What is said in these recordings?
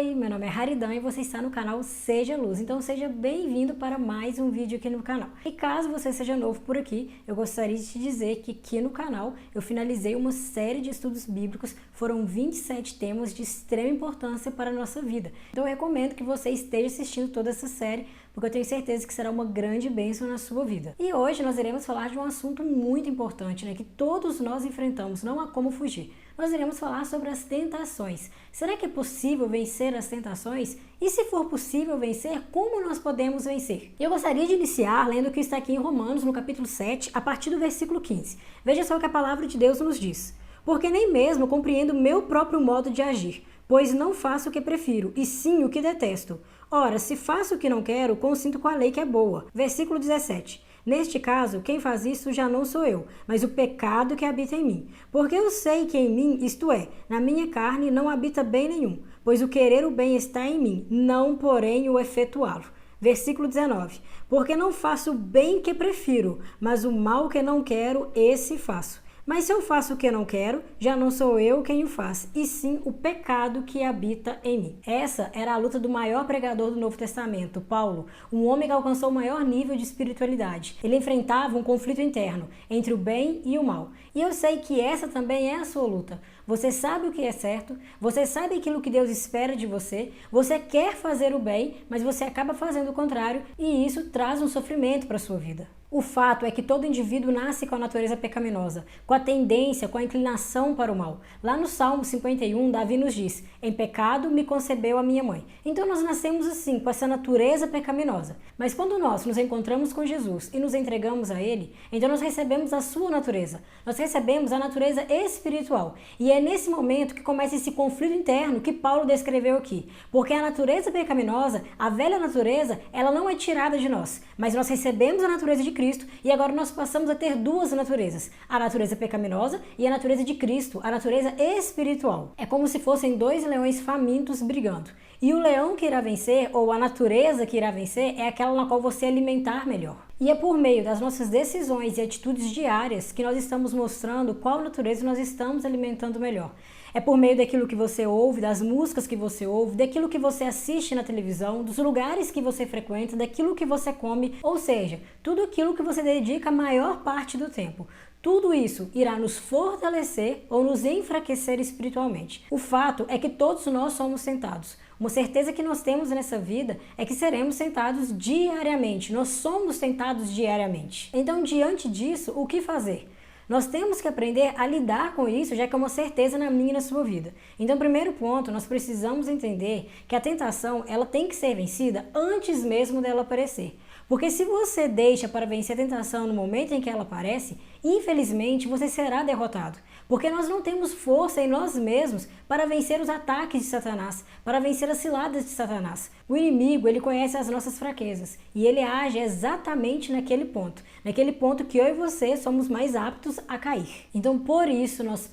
Oi, meu nome é Haridan e você está no canal Seja Luz, então seja bem-vindo para mais um vídeo aqui no canal. E caso você seja novo por aqui, eu gostaria de te dizer que aqui no canal eu finalizei uma série de estudos bíblicos, foram 27 temas de extrema importância para a nossa vida. Então eu recomendo que você esteja assistindo toda essa série, porque eu tenho certeza que será uma grande bênção na sua vida. E hoje nós iremos falar de um assunto muito importante, que todos nós enfrentamos, não há como fugir. Nós iremos falar sobre as tentações. Será que é possível vencer as tentações? E se for possível vencer, como nós podemos vencer? Eu gostaria de iniciar lendo o que está aqui em Romanos, no capítulo 7, a partir do versículo 15. Veja só o que a palavra de Deus nos diz. Porque nem mesmo compreendo meu próprio modo de agir, pois não faço o que prefiro, e sim o que detesto. Ora, se faço o que não quero, consinto com a lei que é boa. Versículo 17. Neste caso, quem faz isso já não sou eu, mas o pecado que habita em mim. Porque eu sei que em mim, isto é, na minha carne, não habita bem nenhum, pois o querer o bem está em mim, não porém o efetuá-lo. Versículo 19. Porque não faço o bem que prefiro, mas o mal que não quero, esse faço. Mas se eu faço o que eu não quero, já não sou eu quem o faz, e sim o pecado que habita em mim. Essa era a luta do maior pregador do Novo Testamento, Paulo, um homem que alcançou o maior nível de espiritualidade. Ele enfrentava um conflito interno entre o bem e o mal. E eu sei que essa também é a sua luta. Você sabe o que é certo, você sabe aquilo que Deus espera de você, você quer fazer o bem, mas você acaba fazendo o contrário, e isso traz um sofrimento para a sua vida. O fato é que todo indivíduo nasce com a natureza pecaminosa, com a tendência, com a inclinação para o mal. Lá no Salmo 51, Davi nos diz, em pecado me concebeu a minha mãe. Então nós nascemos assim, com essa natureza pecaminosa. Mas quando nós nos encontramos com Jesus e nos entregamos a Ele, então nós recebemos a sua natureza. Nós recebemos a natureza espiritual. E é nesse momento que começa esse conflito interno que Paulo descreveu aqui. Porque a natureza pecaminosa, a velha natureza, ela não é tirada de nós. Mas nós recebemos a natureza de Cristo e agora nós passamos a ter duas naturezas, a natureza pecaminosa e a natureza de Cristo, a natureza espiritual. É como se fossem dois leões famintos brigando. E o leão que irá vencer, ou a natureza que irá vencer, é aquela na qual você alimentar melhor. E é por meio das nossas decisões e atitudes diárias que nós estamos mostrando qual natureza nós estamos alimentando melhor. É por meio daquilo que você ouve, das músicas que você ouve, daquilo que você assiste na televisão, dos lugares que você frequenta, daquilo que você come, ou seja, tudo aquilo que você dedica a maior parte do tempo. Tudo isso irá nos fortalecer ou nos enfraquecer espiritualmente. O fato é que todos nós somos tentados. Uma certeza que nós temos nessa vida é que seremos tentados diariamente. Nós somos tentados diariamente. Então, diante disso, o que fazer? Nós temos que aprender a lidar com isso, já que é uma certeza na minha e na sua vida. Então, primeiro ponto, nós precisamos entender que a tentação, ela tem que ser vencida antes mesmo dela aparecer. Porque se você deixa para vencer a tentação no momento em que ela aparece, infelizmente você será derrotado. Porque nós não temos força em nós mesmos para vencer os ataques de Satanás, para vencer as ciladas de Satanás. O inimigo, ele conhece as nossas fraquezas e ele age exatamente naquele ponto que eu e você somos mais aptos a cair. Então, por isso, nós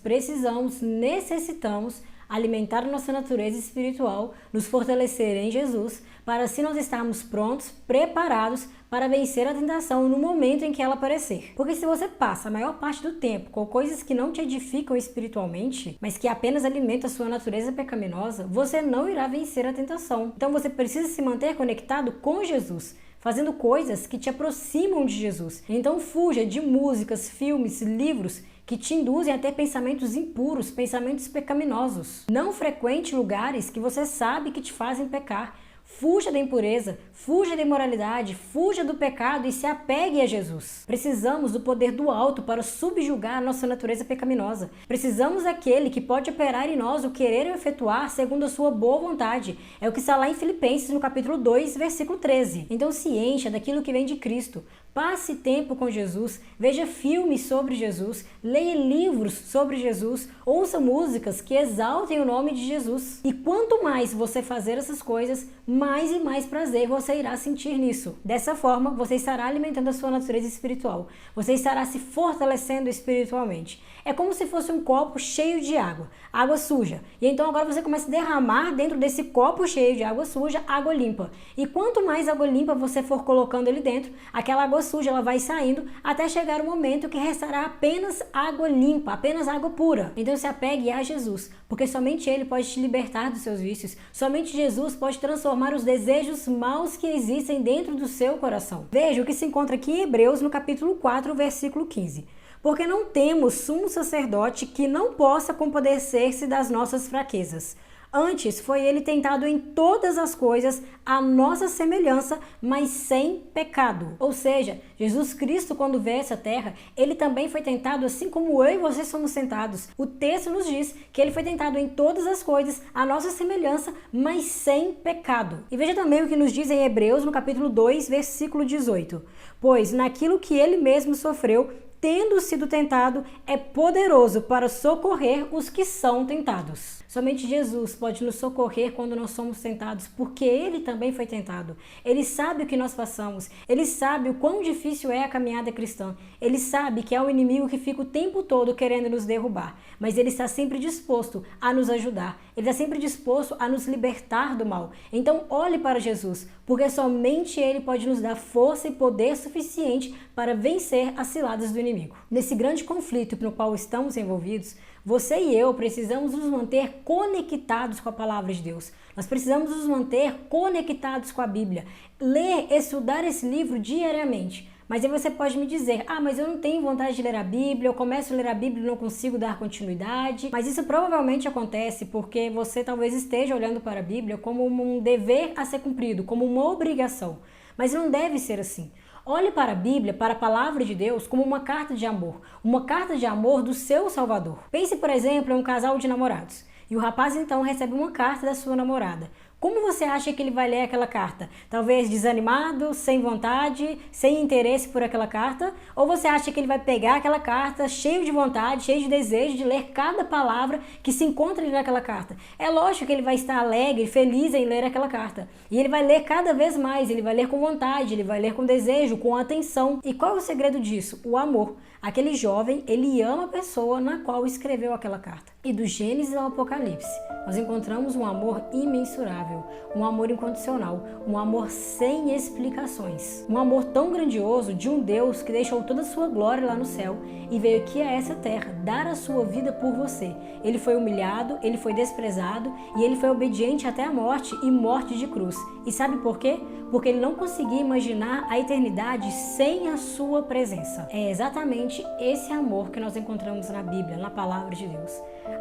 necessitamos alimentar a nossa natureza espiritual, nos fortalecer em Jesus, para assim nós estarmos prontos, preparados para vencer a tentação no momento em que ela aparecer. Porque se você passa a maior parte do tempo com coisas que não te edificam espiritualmente, mas que apenas alimentam a sua natureza pecaminosa, você não irá vencer a tentação. Então você precisa se manter conectado com Jesus, fazendo coisas que te aproximam de Jesus. Então fuja de músicas, filmes, livros que te induzem a ter pensamentos impuros, pensamentos pecaminosos. Não frequente lugares que você sabe que te fazem pecar. Fuja da impureza, fuja da imoralidade, fuja do pecado e se apegue a Jesus. Precisamos do poder do alto para subjugar a nossa natureza pecaminosa. Precisamos daquele que pode operar em nós o querer e o efetuar segundo a sua boa vontade. É o que está lá em Filipenses, no capítulo 2, versículo 13. Então se encha daquilo que vem de Cristo. Passe tempo com Jesus, veja filmes sobre Jesus, leia livros sobre Jesus, ouça músicas que exaltem o nome de Jesus. E quanto mais você fazer essas coisas, mais e mais prazer você irá sentir nisso. Dessa forma, você estará alimentando a sua natureza espiritual. Você estará se fortalecendo espiritualmente. É como se fosse um copo cheio de água, água suja. E então agora você começa a derramar dentro desse copo cheio de água suja, água limpa. E quanto mais água limpa você for colocando ali dentro, aquela água suja ela vai saindo até chegar o momento que restará apenas água limpa, apenas água pura. Então se apegue a Jesus, porque somente Ele pode te libertar dos seus vícios, somente Jesus pode transformar os desejos maus que existem dentro do seu coração. Veja o que se encontra aqui em Hebreus, no capítulo 4, versículo 15. Porque não temos sumo sacerdote que não possa compadecer-se das nossas fraquezas. Antes foi ele tentado em todas as coisas à nossa semelhança, mas sem pecado. Ou seja, Jesus Cristo, quando veio a essa terra, ele também foi tentado assim como eu e você somos tentados. O texto nos diz que ele foi tentado em todas as coisas à nossa semelhança, mas sem pecado. E veja também o que nos diz em Hebreus, no capítulo 2, versículo 18. Pois naquilo que ele mesmo sofreu, tendo sido tentado, é poderoso para socorrer os que são tentados. Somente Jesus pode nos socorrer quando nós somos tentados, porque Ele também foi tentado. Ele sabe o que nós passamos, Ele sabe o quão difícil é a caminhada cristã. Ele sabe que é um inimigo que fica o tempo todo querendo nos derrubar, mas Ele está sempre disposto a nos ajudar. Ele está sempre disposto a nos libertar do mal. Então olhe para Jesus, porque somente Ele pode nos dar força e poder suficiente para vencer as ciladas do inimigo. Nesse grande conflito no qual estamos envolvidos, você e eu precisamos nos manter conectados com a palavra de Deus. Nós precisamos nos manter conectados com a Bíblia. Ler, estudar esse livro diariamente. Mas aí você pode me dizer, mas eu não tenho vontade de ler a Bíblia, eu começo a ler a Bíblia e não consigo dar continuidade. Mas isso provavelmente acontece porque você talvez esteja olhando para a Bíblia como um dever a ser cumprido, como uma obrigação. Mas não deve ser assim. Olhe para a Bíblia, para a palavra de Deus, como uma carta de amor do seu Salvador. Pense, por exemplo, em um casal de namorados. E o rapaz então recebe uma carta da sua namorada. Como você acha que ele vai ler aquela carta? Talvez desanimado, sem vontade, sem interesse por aquela carta? Ou você acha que ele vai pegar aquela carta cheio de vontade, cheio de desejo de ler cada palavra que se encontra ali naquela carta? É lógico que ele vai estar alegre, feliz em ler aquela carta. E ele vai ler cada vez mais, ele vai ler com vontade, ele vai ler com desejo, com atenção. E qual é o segredo disso? O amor. Aquele jovem, ele ama a pessoa na qual escreveu aquela carta. E do Gênesis ao Apocalipse, nós encontramos um amor imensurável, um amor incondicional, um amor sem explicações. Um amor tão grandioso de um Deus que deixou toda a sua glória lá no céu e veio aqui a essa terra dar a sua vida por você. Ele foi humilhado, ele foi desprezado e ele foi obediente até a morte e morte de cruz. E sabe por quê? Porque ele não conseguia imaginar a eternidade sem a sua presença. É exatamente esse amor que nós encontramos na Bíblia, na palavra de Deus.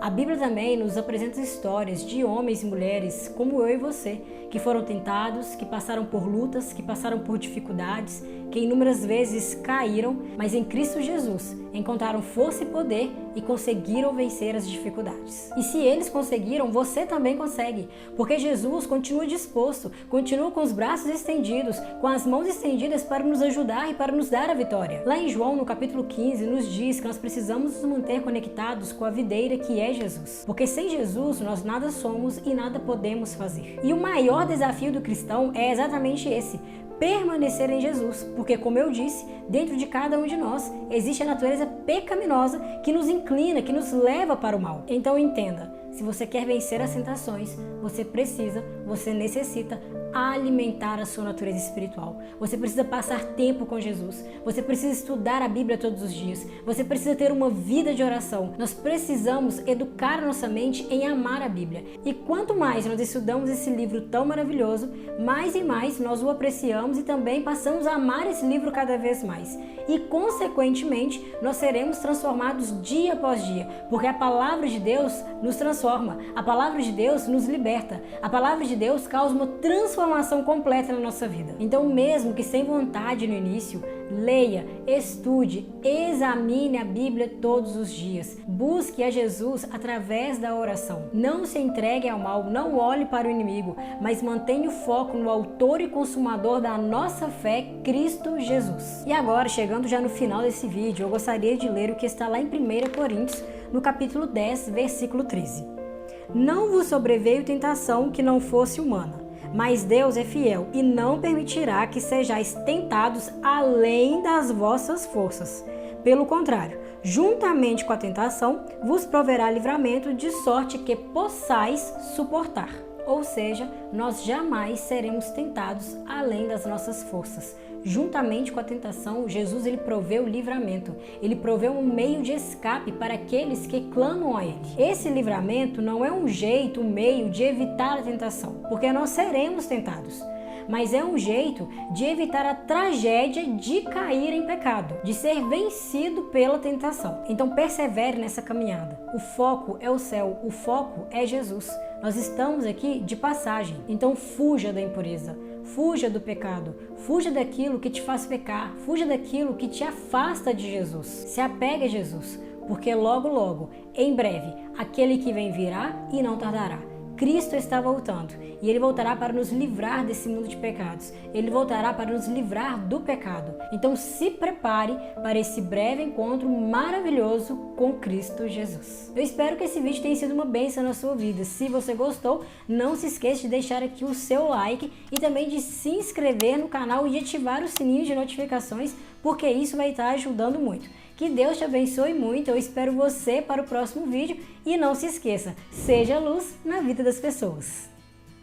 A Bíblia também nos apresenta histórias de homens e mulheres como eu e você, que foram tentados, que passaram por lutas, que passaram por dificuldades, que inúmeras vezes caíram, mas em Cristo Jesus encontraram força e poder e conseguiram vencer as dificuldades. E se eles conseguiram, você também consegue, porque Jesus continua disposto, continua com os braços estendidos, com as mãos estendidas para nos ajudar e para nos dar a vitória. Lá em João, no capítulo 15, nos diz que nós precisamos nos manter conectados com a videira que é Jesus, porque sem Jesus nós nada somos e nada podemos fazer. E o maior desafio do cristão é exatamente esse: permanecer em Jesus, porque como eu disse, dentro de cada um de nós existe a natureza pecaminosa que nos inclina, que nos leva para o mal. Então entenda, se você quer vencer as tentações, você necessita alimentar a sua natureza espiritual. Você precisa passar tempo com Jesus. Você precisa estudar a Bíblia todos os dias. Você precisa ter uma vida de oração. Nós precisamos educar a nossa mente em amar a Bíblia. E quanto mais nós estudamos esse livro tão maravilhoso, mais e mais nós o apreciamos e também passamos a amar esse livro cada vez mais. E, consequentemente, nós seremos transformados dia após dia, porque a palavra de Deus nos transforma. A palavra de Deus nos liberta. A palavra de Deus causa uma transformação completa na nossa vida. Então, mesmo que sem vontade no início, leia, estude, examine a Bíblia todos os dias. Busque a Jesus através da oração. Não se entregue ao mal, não olhe para o inimigo, mas mantenha o foco no autor e consumador da nossa fé, Cristo Jesus. E agora, chegando já no final desse vídeo, eu gostaria de ler o que está lá em 1 Coríntios, no capítulo 10, versículo 13. Não vos sobreveio tentação que não fosse humana, mas Deus é fiel e não permitirá que sejais tentados além das vossas forças. Pelo contrário, juntamente com a tentação, vos proverá livramento, de sorte que possais suportar. Ou seja, nós jamais seremos tentados além das nossas forças. juntamente com a tentação, Jesus ele proveu o livramento. Ele proveu um meio de escape para aqueles que clamam a Ele. Esse livramento não é um jeito, um meio de evitar a tentação, porque nós seremos tentados. Mas é um jeito de evitar a tragédia de cair em pecado, de ser vencido pela tentação. Então persevere nessa caminhada. O foco é o céu, o foco é Jesus. Nós estamos aqui de passagem, então fuja da impureza, fuja do pecado, fuja daquilo que te faz pecar, fuja daquilo que te afasta de Jesus. Se apegue a Jesus, porque logo, logo, em breve, aquele que vem virá e não tardará. Cristo está voltando e Ele voltará para nos livrar desse mundo de pecados. Ele voltará para nos livrar do pecado. Então se prepare para esse breve encontro maravilhoso com Cristo Jesus. Eu espero que esse vídeo tenha sido uma bênção na sua vida. Se você gostou, não se esqueça de deixar aqui o seu like e também de se inscrever no canal e ativar o sininho de notificações, porque isso vai estar ajudando muito. Que Deus te abençoe muito, eu espero você para o próximo vídeo e não se esqueça, seja luz na vida das pessoas.